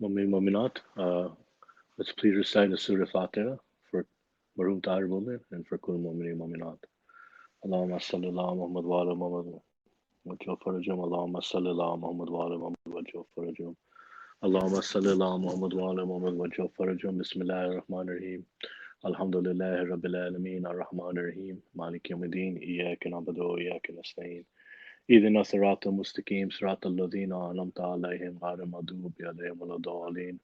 Mu'min Mu'minat, let's please recite the Surah Fatiha for Maroon Tahir Mu'min and for Kul Mu'mini Mu'minat. Allahumma salli ala Muhammad wa ala Muhammad wajal farajum. Allahumma salli ala Muhammad wa ala Muhammad wajal farajum. Allahumma salli ala Muhammad wa ala Muhammad wajal farajum. Bismillahir Rahmanir Rahim. Alhamdulillahi Rabbil Alameen Ar-Rahmanir Rahim Malik Yawmiddin Iyyaka na'budu wa iyyaka nasta'in اهدنا الصراط المستقيم صراط الذين أنعمت عليهم غير المغضوب عليهم ولا الضالين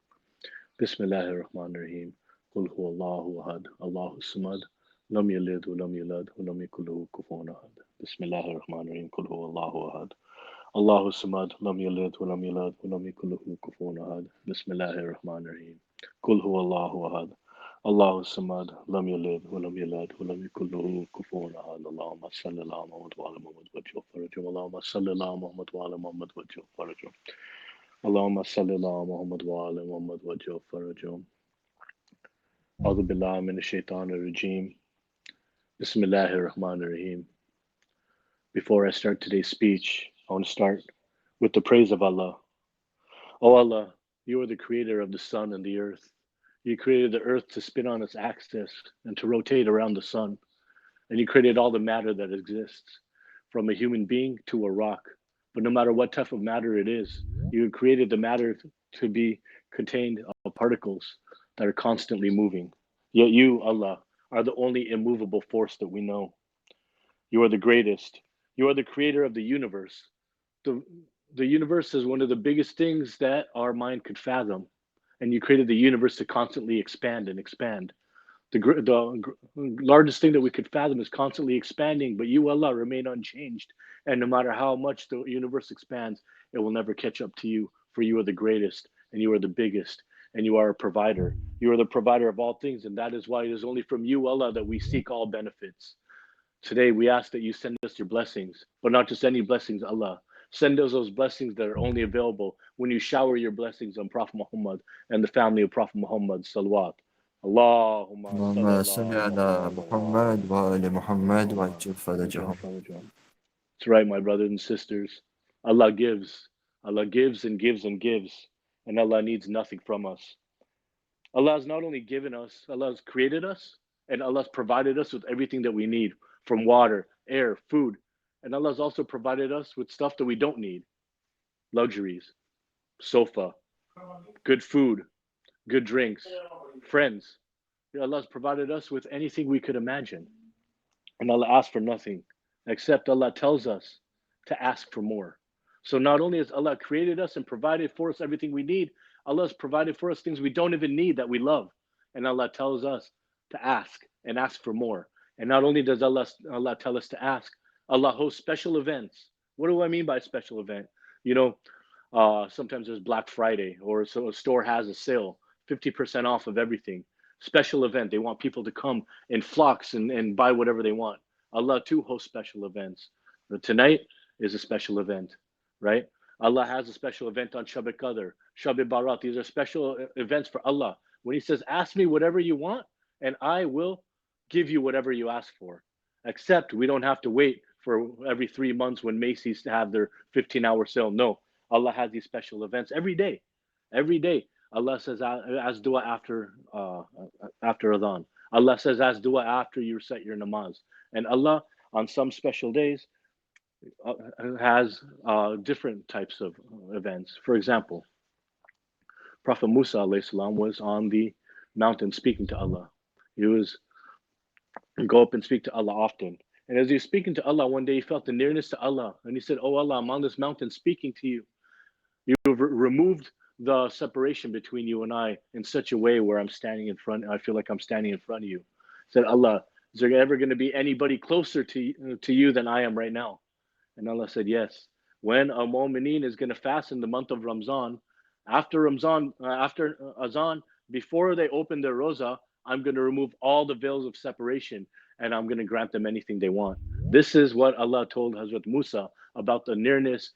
بسم الله الرحمن الرحيم قل هو الله أحد الله الصمد لم يلد ولم يولد ولم يكن له كفوا أحد بسم الله الرحمن الرحيم قل هو الله أحد الله الصمد لم يلد ولم يولد ولم يكن له كفوا أحد بسم الله الرحمن الرحيم قل هو الله أحد الله الصمد لم يلد ولم يولد ولم يكن له كفوا أحد اللهم صل على محمد وعلى محمد وجه فرجهم اللهم صل على محمد وعلى محمد وجه فرجهم اللهم صل على محمد وعلى محمد وجه فرجهم أعوذ بالله من الشيطان الرجيم بسم الله الرحمن الرحيم. Before I start today's speech, I want to start with the praise of Allah. O Allah, you are the creator of the sun and the earth. You created the earth to spin on its axis and to rotate around the sun. And you created all the matter that exists, from a human being to a rock. But no matter what type of matter it is, you created the matter to be contained of particles that are constantly moving. Yet you, Allah, are the only immovable force that we know. You are the greatest. You are the creator of the universe. The, the universe is one of the biggest things that our mind could fathom. And you created the universe to constantly expand and expand. The largest thing that we could fathom is constantly expanding, but you, Allah, remain unchanged. And no matter how much the universe expands, it will never catch up to you, for you are the greatest, and you are the biggest, and you are a provider. You are the provider of all things, and that is why it is only from you, Allah, that we seek all benefits. Today, we ask that you send us your blessings, but not just any blessings, Allah. Send us those blessings that are only available when you shower your blessings on Prophet Muhammad and the family of Prophet Muhammad. Salawat. Allahumma salli اللهم صل ala على Muhammad wa محمد وآل محمد Muhammad وعجل wajal فرجهم. farajum. That's right, my brothers and sisters. Allah gives. Allah gives and gives and gives. And Allah needs nothing from us. Allah has not only given us, Allah has created us, and Allah has provided us with everything that we need from water, air, food. And Allah has also provided us with stuff that we don't need luxuries, sofa, good food, good drinks, friends. Allah has provided us with anything we could imagine. And Allah asks for nothing, except Allah tells us to ask for more. So not only has Allah created us and provided for us everything we need, Allah has provided for us things we don't even need that we love. And Allah tells us to ask and ask for more. And not only does Allah tell us to ask, Allah hosts special events. What do I mean by special event? You know, sometimes there's Black Friday, or so a store has a sale, 50% off of everything. Special event. They want people to come in flocks and buy whatever they want. Allah too hosts special events. Tonight is a special event, right? Allah has a special event on Shab Qadr, Shab Barat. These are special events for Allah. When He says, "Ask me whatever you want, and I will give you whatever you ask for." Except we don't have to wait for every 3 months when Macy's have their 15-hour sale. No, Allah has these special events every day. Every day, Allah says, "As dua after Adhan." Allah says, "As dua after you recite your namaz." And Allah, on some special days, uh, has different types of events. For example, Prophet Musa alayhi salam was on the mountain speaking to Allah. He was go up and speak to Allah often. And as he was speaking to Allah one day, he felt the nearness to Allah. And he said, "Oh Allah, I'm on this mountain speaking to you. You've removed the separation between you and I in such a way where I'm standing in front. I feel like I'm standing in front of you." He said, "Allah, is there ever going to be anybody closer to you than I am right now?" And Allah said, "Yes. When a mu'mineen is going to fast in the month of Ramazan, after Azan, before they open their roza, I'm going to remove all the veils of separation and I'm going to grant them anything they want." This is what Allah told Hazrat Musa about the nearness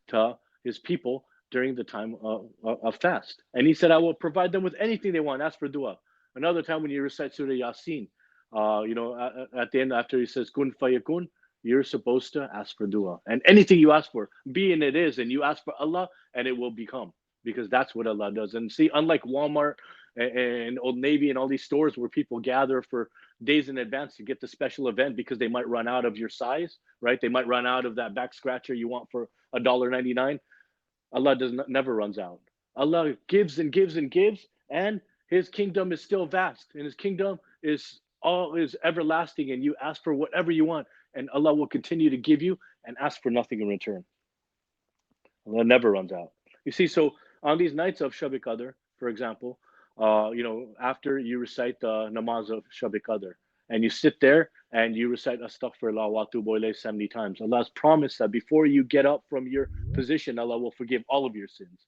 to His people during the time of fast. And He said, "I will provide them with anything they want. Ask for dua." Another time when you recite Surah Yasin, at the end, after He says, "Kun fayakun," you're supposed to ask for dua. And anything you ask for, be and it is, and you ask for Allah and it will become. because that's what Allah does. And see, unlike Walmart and Old Navy and all these stores where people gather for days in advance to get the special event because they might run out of your size, right? They might run out of that back scratcher you want for $1.99. Allah does not, never runs out. Allah gives and gives and gives, and His kingdom is still vast, and His kingdom is everlasting. And you ask for whatever you want, and Allah will continue to give you and ask for nothing in return. Allah never runs out. You see, so on these nights of Shab Qadr, for example, after you recite the namaz of Shab Qadr, and you sit there and you recite Astaghfirullah wa atubu ilayh 70 times, Allah has promised that before you get up from your position, Allah will forgive all of your sins.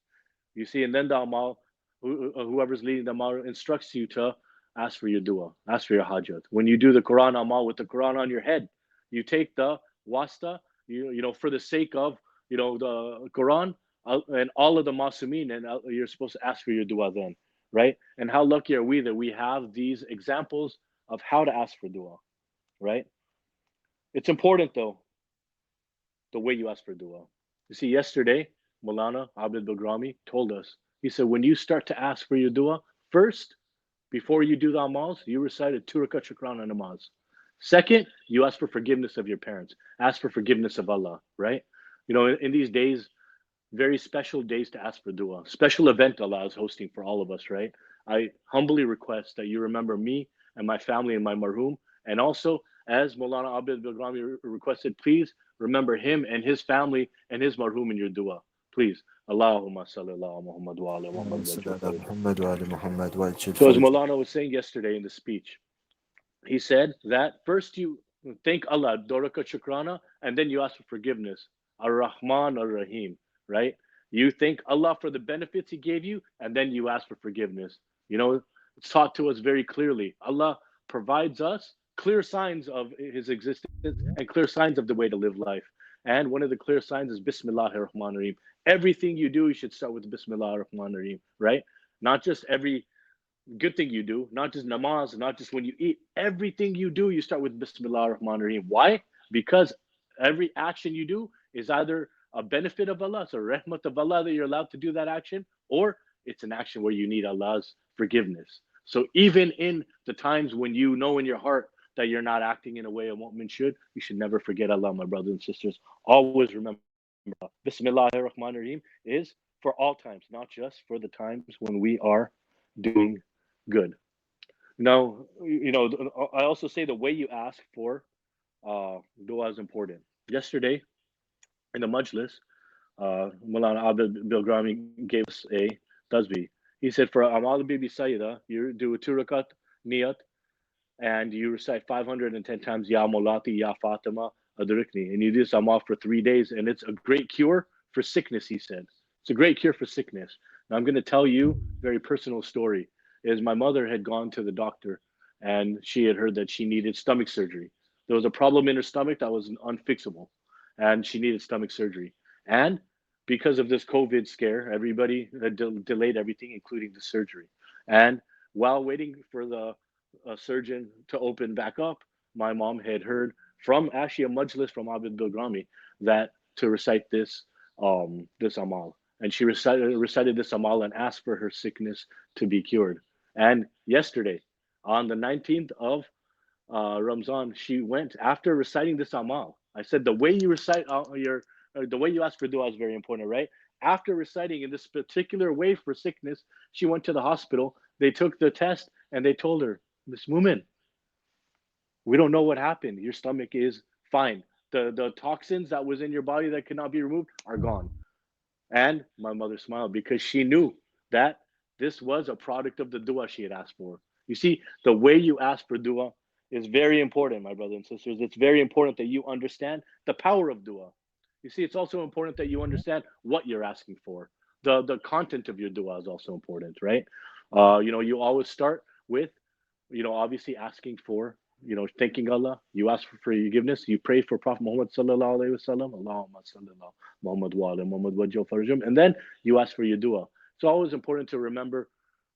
You see, and then the Amal, whoever's leading the Amal instructs you to ask for your dua, ask for your hajat. When you do the Quran Amal with the Quran on your head, you take the wasta, for the sake of, the Quran and all of the Masumin, and you're supposed to ask for your dua then, right? And how lucky are we that we have these examples of how to ask for dua, right? It's important though, the way you ask for dua. You see, yesterday, Mulana Abid Bagrami told us, he said, when you start to ask for your dua, first, before you do the amals, you recite a 2 rakat shukran namaz. Second, you ask for forgiveness of your parents. Ask for forgiveness of Allah, right? In these days, very special days to ask for dua. Special event Allah is hosting for all of us, right? I humbly request that you remember me and my family and my marhum. And also, as Maulana Abid Bagrami requested, please remember him and his family and his marhum in your dua. Please. Allahumma salli ala Muhammad wa ala Muhammad wa ajil farajah. محمد وآل محمد وأجل So as فرج. Maulana was saying yesterday in the speech, he said that first you thank Allah, Doraka Shukrana, and then you ask for forgiveness. Ar-Rahman Ar-Rahim, right? You thank Allah for the benefits He gave you, and then you ask for forgiveness. It's taught to us very clearly. Allah provides us clear signs of His existence and clear signs of the way to live life. And one of the clear signs is Bismillah ar-Rahman ar-Rahim. Everything you do, you should start with Bismillah ar-Rahman ar-Rahim, right? Not just every good thing you do, not just namaz, not just when you eat. Everything you do, you start with Bismillah ar-Rahman ar-Rahim. Why? Because every action you do is either a benefit of Allah, so rahmat of Allah that you're allowed to do that action, or it's an action where you need Allah's forgiveness. So even in the times when you know in your heart that you're not acting in a way a mu'min should, you should never forget Allah, my brothers and sisters. Always remember Allah. Bismillah ar-Rahman ar-Rahim is for all times, not just for the times when we are doing good. Now, I also say the way you ask for dua is important. Yesterday in the majlis, Mulana Abdul Bilgrami gave us a tasbih. He said for Amal Bibi Sayyida, you do a 2 rakat niyat and you recite 510 times Ya Mulati, Ya Fatima, Adrikni. And you do this Amal for 3 days, and it's a great cure for sickness, he said. It's a great cure for sickness. Now, I'm going to tell you a very personal story. Is my mother had gone to the doctor and she had heard that she needed stomach surgery. There was a problem in her stomach that was unfixable, and she needed stomach surgery. And because of this COVID scare, everybody had delayed everything, including the surgery. And while waiting for the surgeon to open back up, my mom had heard from actually a majlis from Abid Bilgrami that to recite this amal. And she recited this amal and asked for her sickness to be cured. And yesterday, on the 19th of Ramazan, she went after reciting this amal. I said the way you recite the way you ask for dua is very important, right? After reciting in this particular way for sickness, she went to the hospital. They took the test and they told her, Miss Mumin, we don't know what happened. Your stomach is fine. The toxins that was in your body that could not be removed are gone. And my mother smiled because she knew that this was a product of the dua she had asked for. You see, the way you ask for dua is very important, my brothers and sisters. It's very important that you understand the power of dua. You see, it's also important that you understand what you're asking for. The content of your dua is also important, right? You always start with, obviously asking for, thanking Allah. You ask for forgiveness. You pray for Prophet Muhammad sallallahu alaihi wasallam. Allahumma sallallahu Muhammad wa ala Muhammad wajjal farajum. And then you ask for your dua. It's always important to remember,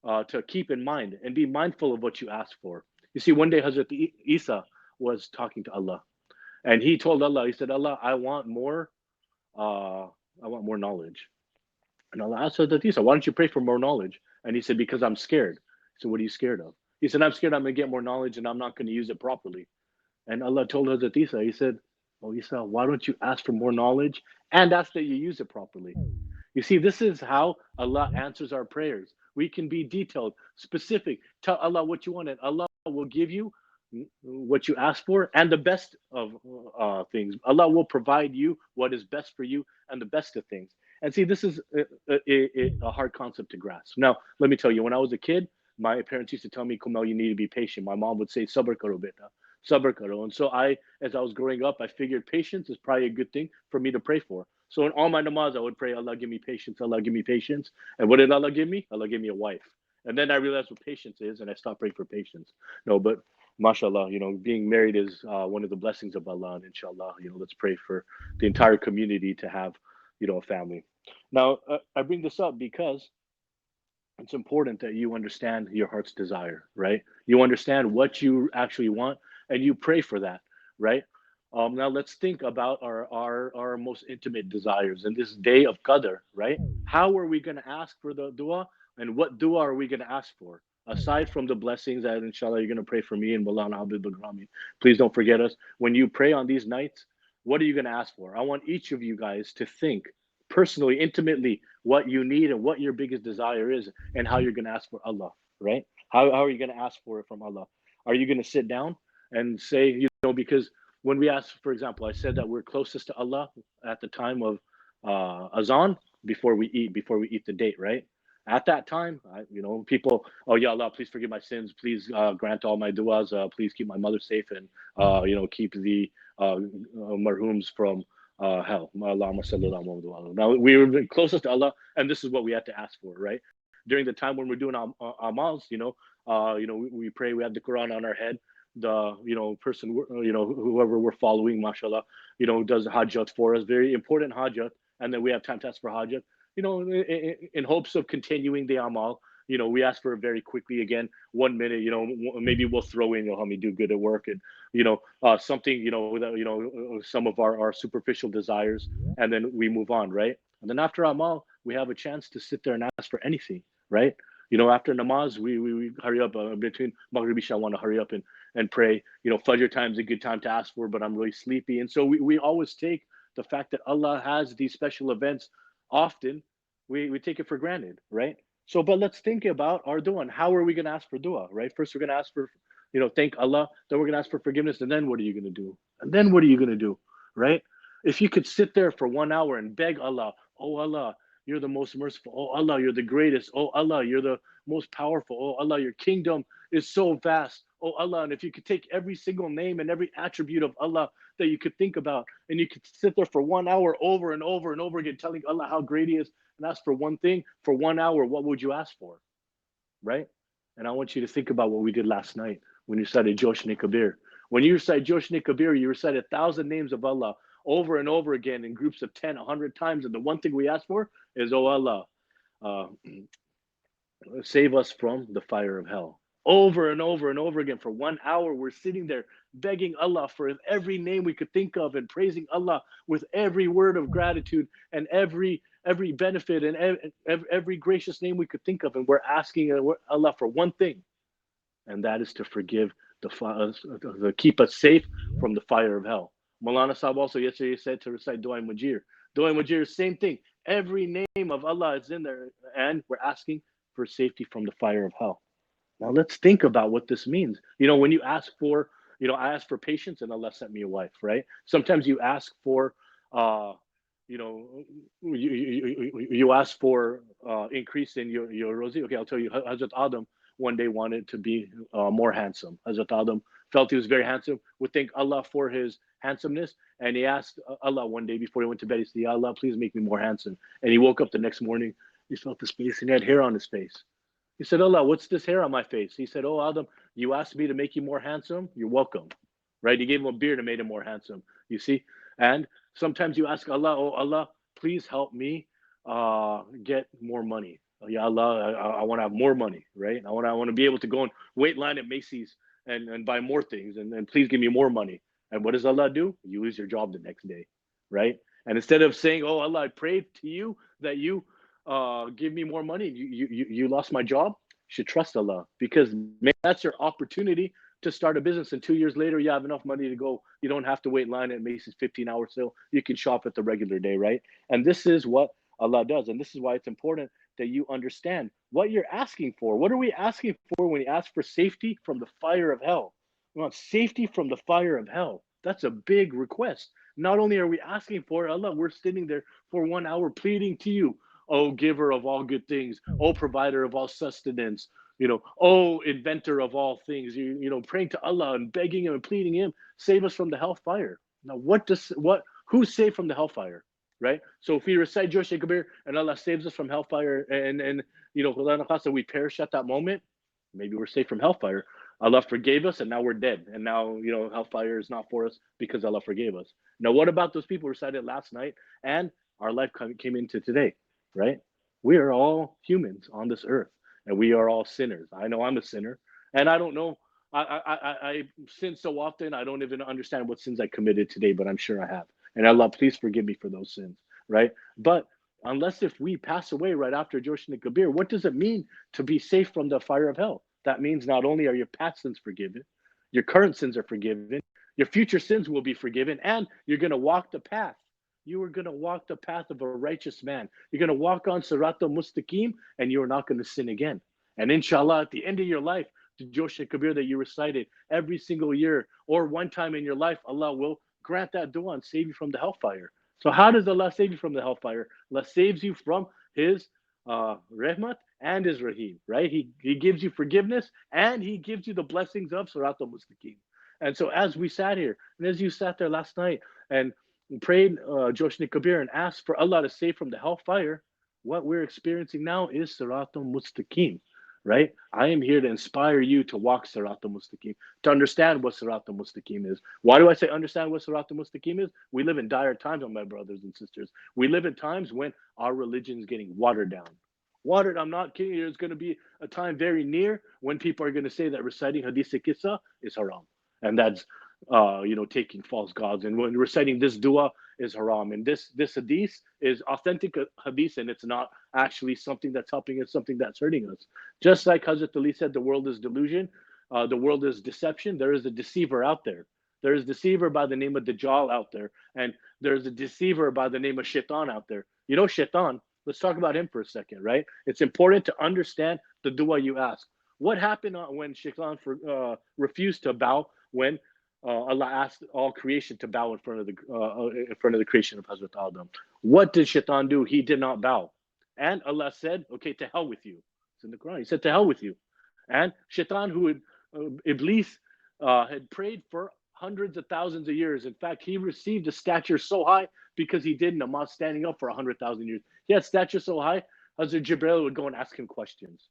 to keep in mind and be mindful of what you ask for. You see, one day Hazrat Isa was talking to Allah, and he told Allah, he said, Allah, I want more knowledge. And Allah asked Hazrat Isa, why don't you pray for more knowledge? And he said, because I'm scared. So what are you scared of? He said, I'm scared I'm going to get more knowledge and I'm not going to use it properly. And Allah told Hazrat Isa, he said, oh Isa, why don't you ask for more knowledge and ask that you use it properly? You see, this is how Allah answers our prayers. We can be detailed, specific. Tell Allah what you want, and Allah will give you what you ask for and the best of things. Allah will provide you what is best for you and the best of things. And see, this is a hard concept to grasp. Now, let me tell you, when I was a kid, my parents used to tell me, Komail, you need to be patient. My mom would say, sabr karo beta, sabr karo. And so as I was growing up, I figured patience is probably a good thing for me to pray for. So in all my namaz, I would pray, Allah, give me patience. Allah, give me patience. And what did Allah give me? Allah gave me a wife. And then I realized what patience is, and I stopped praying for patience. No, but mashallah, being married is one of the blessings of Allah. And inshallah, let's pray for the entire community to have, a family. Now, I bring this up because it's important that you understand your heart's desire, right? You understand what you actually want and you pray for that, right? Now let's think about our most intimate desires in this day of Qadr, right? How are we going to ask for the dua, and what dua are we going to ask for? Aside from the blessings that inshallah you're going to pray for me and Maulana Abdul Bagrami, please don't forget us. When you pray on these nights, what are you going to ask for? I want each of you guys to think personally, intimately, what you need and what your biggest desire is and how you're going to ask for Allah, right? How are you going to ask for it from Allah? Are you going to sit down and say, because when we ask, for example, I said that we're closest to Allah at the time of azan before we eat the date, right? At that time, people, oh yeah, Allah, please forgive my sins, please grant all my du'as, please keep my mother safe, and keep the marhums from hell. Now we were closest to Allah, and this is what we had to ask for, right? During the time when we're doing amals, we pray. We have the Quran on our head. The person, whoever we're following, mashallah, does hajjat for us, very important hajjat, and then we have time to ask for hajjat. In hopes of continuing the amal. We ask for it very quickly again, 1 minute. Maybe we'll throw in, how we do good at work, and something, without some of our superficial desires, and then we move on, right? And then after amal, we have a chance to sit there and ask for anything, right? After namaz, we hurry up between Maghrib Isha. I want to hurry up and pray. Fajr time is a good time to ask for, but I'm really sleepy, and so we always take the fact that Allah has these special events often, we take it for granted, right? So, but let's think about our dua and how are we going to ask for dua, right? First, we're going to ask for, thank Allah. Then we're going to ask for forgiveness. And then what are you going to do? And then what are you going to do, right? If you could sit there for 1 hour and beg Allah, oh Allah, you're the most merciful. Oh Allah, you're the greatest. Oh Allah, you're the most powerful. Oh Allah, your kingdom is so vast. Oh Allah, and if you could take every single name and every attribute of Allah that you could think about, and you could sit there for 1 hour over and over and over again, telling Allah how great He is, and ask for one thing for 1 hour, what would you ask for, right? And I want you to think about what we did last night when you recited Joshne Kabir. When you recite Joshne Kabir, you recite 1,000 names of Allah over and over again in groups of 10, 100 times, and the one thing we ask for is, oh Allah, uh, save us from the fire of hell. Over and over and over again for 1 hour, we're sitting there begging Allah for every name we could think of and praising Allah with every word of gratitude and every benefit and every gracious name we could think of, and we're asking Allah for one thing, and that is to forgive to keep us safe from the fire of hell. Maulana Sahib also yesterday said to recite Dua Majir. Dua Majir, same thing. Every name of Allah is in there, and we're asking for safety from the fire of hell. Now let's think about what this means. When you ask for, I asked for patience and Allah sent me a wife, right? Sometimes you ask for, you know, you ask for increase in your rosi. Okay, I'll tell you, Hazrat Adam one day wanted to be more handsome. Hazrat Adam felt he was very handsome, would thank Allah for his handsomeness, and he asked Allah one day before he went to bed, he said, Ya Allah, please make me more handsome. And he woke up the next morning, he felt this face and he had hair on his face. He said, Allah, what's this hair on my face? He said, oh, Adam, you asked me to make you more handsome. You're welcome. Right? He gave him a beard and made him more handsome. You see? And sometimes you ask Allah, oh, Allah, please help me get more money. Yeah, Allah, I want to have more money, right? I want to be able to go and wait line at Macy's and buy more things, and please give me more money. And what does Allah do? You lose your job the next day, right? And instead of saying, oh, Allah, I prayed to you that you give me more money. You lost my job. You should trust Allah, because maybe that's your opportunity to start a business. And 2 years later, you have enough money to go. You don't have to wait in line at Macy's 15-hour sale. You can shop at the regular day, right? And this is what Allah does. And this is why it's important that you understand what you're asking for. What are we asking for when we ask for safety from the fire of hell? We want safety from the fire of hell. That's a big request. Not only are we asking for it, Allah, we're sitting there for 1 hour pleading to you, oh giver of all good things, oh provider of all sustenance, oh inventor of all things. Praying to Allah and begging him and pleading him, save us from the hellfire. Now, who's saved from the hellfire? Right? So if we recite Josh Kabir and Allah saves us from hellfire, and we perish at that moment, maybe we're safe from hellfire. Allah forgave us, and now we're dead. And now, hellfire is not for us because Allah forgave us. Now, what about those people who recited last night and our life came into today, right? We are all humans on this earth, and we are all sinners. I know I'm a sinner, and I don't know. I sin so often, I don't even understand what sins I committed today, but I'm sure I have. And Allah, please forgive me for those sins, right? But unless if we pass away right after Joshin and Kabir, what does it mean to be safe from the fire of hell? That means not only are your past sins forgiven, your current sins are forgiven, your future sins will be forgiven, and you're going to walk the path. You are going to walk the path of a righteous man. You're going to walk on Sirat al-Mustaqim, and you are not going to sin again. And inshallah, at the end of your life, the Josh Kabir that you recited every single year or one time in your life, Allah will grant that dua and save you from the hellfire. So how does Allah save you from the hellfire? Allah saves you from His rahmat and His rahim, right? He gives you forgiveness, and He gives you the blessings of Sirat al-Mustaqim. And so as we sat here, and as you sat there last night and prayed Joshni Kabir and asked for Allah to save from the hellfire, what we're experiencing now is Sirat al-Mustaqim, right? I am here to inspire you to walk Sirat al-Mustaqim, to understand what Sirat al-Mustaqim is. Why do I say understand what Sirat al-Mustaqim is? We live in dire times, my brothers and sisters. We live in times when our religion is getting watered down. Watered, I'm not kidding. There's going to be a time very near when people are going to say that reciting Hadith Kissa is haram. And that's taking false gods, and when reciting this dua is haram, and this hadith is authentic hadith, and it's not actually something that's helping us, something that's hurting us. Just like Hazrat Ali said, the world is delusion, the world is deception. There is a deceiver out there. There is a deceiver by the name of Dajjal out there, and there's a deceiver by the name of Shaitan out there. Shaitan, let's talk about him for a second, right? It's important to understand the dua you ask. What happened when Shaitan refused to bow when Allah asked all creation to bow in front of the creation of Hazrat Adam? What did Shaitan do? He did not bow, and Allah said, "Okay, to hell with you." It's in the Quran. He said, "To hell with you." And Shaitan, who had Iblis, had prayed for hundreds of thousands of years. In fact, he received a stature so high because he did namaz standing up for 100,000 years. He had stature so high, Hazrat Jibril would go and ask him questions.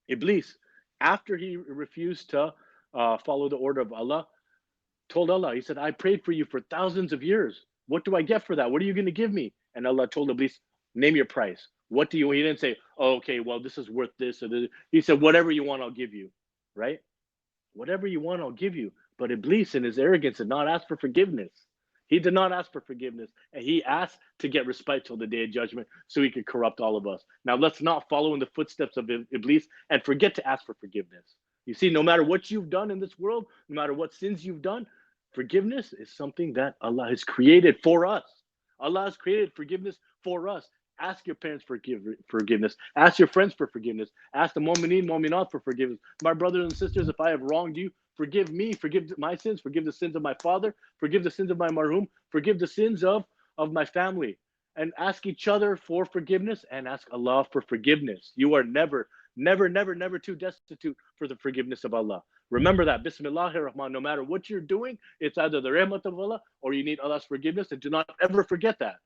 Iblis, after he refused to follow the order of Allah, told Allah, he said, I prayed for you for thousands of years. What do I get for that? What are you going to give me? And Allah told Iblis, name your price. What do you want? He didn't say, oh, okay, well, this is worth this or this. He said, whatever you want, I'll give you, right? Whatever you want, I'll give you. But Iblis, in his arrogance, did not ask for forgiveness. He did not ask for forgiveness, and he asked to get respite till the day of judgment so he could corrupt all of us. Now, let's not follow in the footsteps of Iblis and forget to ask for forgiveness. You see, no matter what you've done in this world, no matter what sins you've done, forgiveness is something that Allah has created for us. Allah has created forgiveness for us. Ask your parents for forgiveness. Ask your friends for forgiveness. Ask the mu'mineen, mu'minat for forgiveness. My brothers and sisters, if I have wronged you, forgive me. Forgive my sins. Forgive the sins of my father. Forgive the sins of my marhum. Forgive the sins of my family. And ask each other for forgiveness, and ask Allah for forgiveness. You are never, never, never, never too destitute for the forgiveness of Allah. Remember that. Bismillahir Rahman. No matter what you're doing, it's either the rahmat of Allah or you need Allah's forgiveness. And do not ever forget that.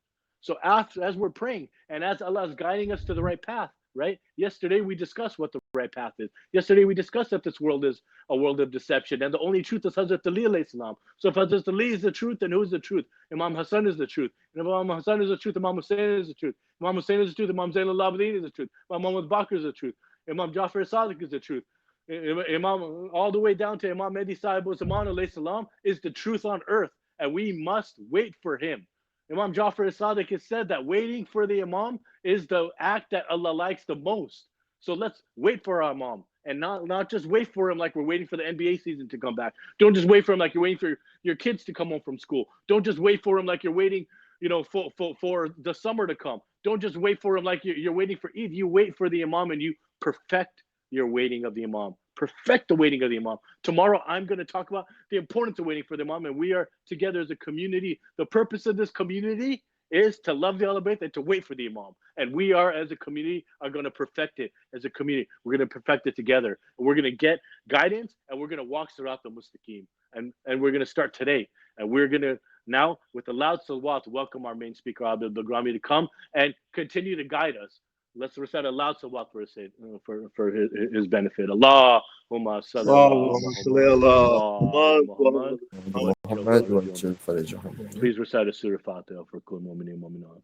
So as we're praying and as Allah is guiding us to the right path, right? Yesterday we discussed what the right path is. Yesterday we discussed that this world is a world of deception, and the only truth is Hazrat Ali alayhi salam. So if Hazrat Ali is the truth, then who is the truth? Imam Hassan is the truth. And if Imam Hassan is the truth, Imam Hussein is the truth. Imam Hussein is the truth, Imam Zain al-Abidin is the truth. Imam Muhammad Bakr is the truth. Imam Jafar Sadiq is the truth. Imam, all the way down to Imam Mehdi Sahib Zaman alayhi salam, is the truth on earth, and we must wait for him. Imam Jafar as-Sadiq has said that waiting for the Imam is the act that Allah likes the most. So let's wait for our Imam and not just wait for him like we're waiting for the NBA season to come back. Don't just wait for him like you're waiting for your kids to come home from school. Don't just wait for him like you're waiting, for the summer to come. Don't just wait for him like you're waiting for Eid. You wait for the Imam and you perfect your waiting of the Imam. Perfect the waiting of the Imam. Tomorrow, I'm going to talk about the importance of waiting for the Imam, and we are together as a community. The purpose of this community is to love the Ahlul Bayt and to wait for the Imam. And we are, as a community, are going to perfect it as a community. We're going to perfect it together. And we're going to get guidance, and we're going to walk Sirat al-Mustaqim. And we're going to start today. And we're going to now, with a loud salawat, welcome our main speaker, Abdul Bagrami, to come and continue to guide us. Let's recite a loud salawat for his benefit. Allahumma salli ala اللهم صل على Muhammad, محمد Muhammad, وعلى Please recite a Surah Fatiha for Kul Mu'minin Mu'minat.